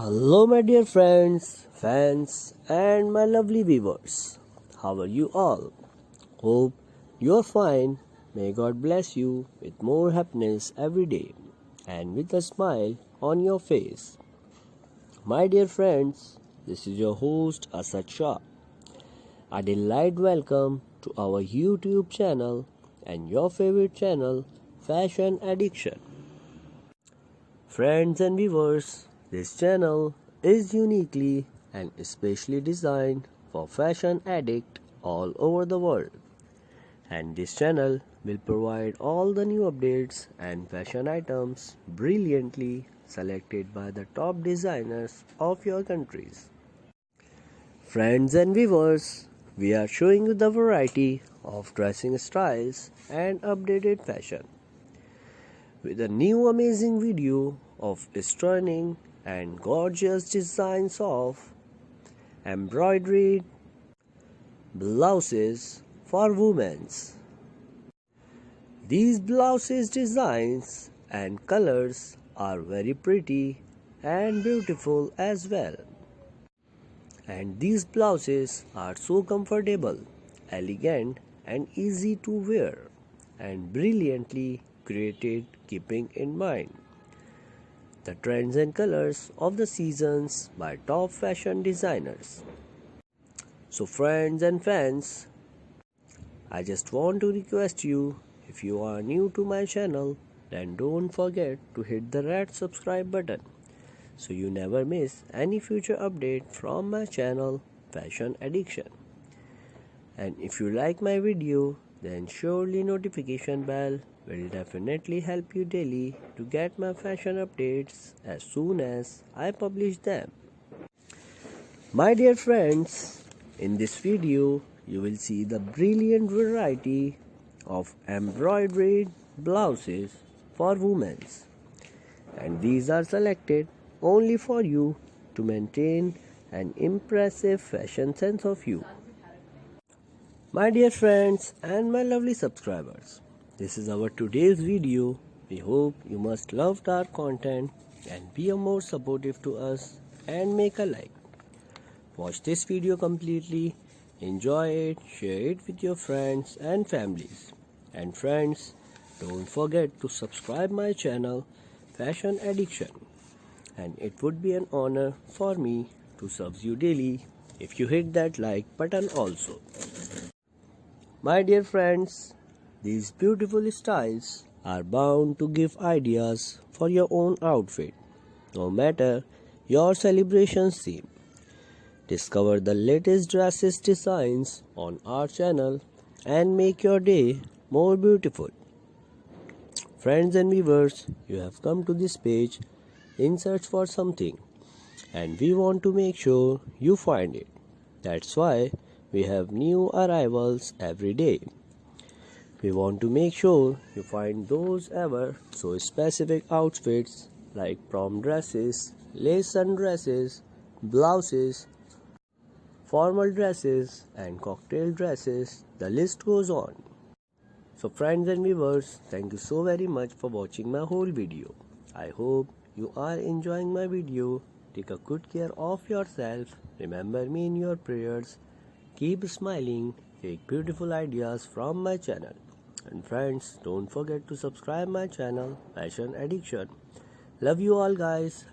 Hello, my dear friends, fans, and my lovely viewers. How are you all? Hope you're fine. May God bless you with more happiness every day and with a smile on your face. My dear friends, this is your host Asad Shah. A delight welcome to our YouTube channel and your favorite channel, Fashion Addiction. Friends and viewers, this channel is uniquely and especially designed for fashion addicts all over the world. And this channel will provide all the new updates and fashion items brilliantly selected by the top designers of your countries. Friends and viewers, we are showing you the variety of dressing styles and updated fashion with a new amazing video of stunning and gorgeous designs of embroidered blouses for women. These blouses designs and colors are very pretty and beautiful as well. And these blouses are so comfortable, elegant and easy to wear and brilliantly created keeping in mind the trends and colors of the seasons by top fashion designers. So friends and fans, I just want to request you, if you are new to my channel, then don't forget to hit the red subscribe button so you never miss any future update from my channel Fashion Addiction. And if you like my video, then surely notification bell will definitely help you daily to get my fashion updates as soon as I publish them. My dear friends, in this video you will see the brilliant variety of embroidered blouses for women, and these are selected only for you to maintain an impressive fashion sense of you. My dear friends and my lovely subscribers, this is our today's video. We hope you must love our content and be more supportive to us and make a like. Watch this video completely, enjoy it, share it with your friends and families. And friends, don't forget to subscribe my channel Fashion Addiction. And it would be an honor for me to serve you daily if you hit that like button also. My dear friends, these beautiful styles are bound to give ideas for your own outfit, no matter your celebration's theme. Discover the latest dresses designs on our channel and make your day more beautiful. Friends and viewers, you have come to this page in search for something, and we want to make sure you find it. That's why we have new arrivals every day. We want to make sure you find those ever so specific outfits like prom dresses, lace sundresses, blouses, formal dresses and cocktail dresses. The list goes on. So friends and viewers, thank you so very much for watching my whole video. I hope you are enjoying my video. Take a good care of yourself. Remember me in your prayers. Keep smiling. Take beautiful ideas from my channel. And friends, don't forget to subscribe my channel Fashion Addiction. Love you all guys.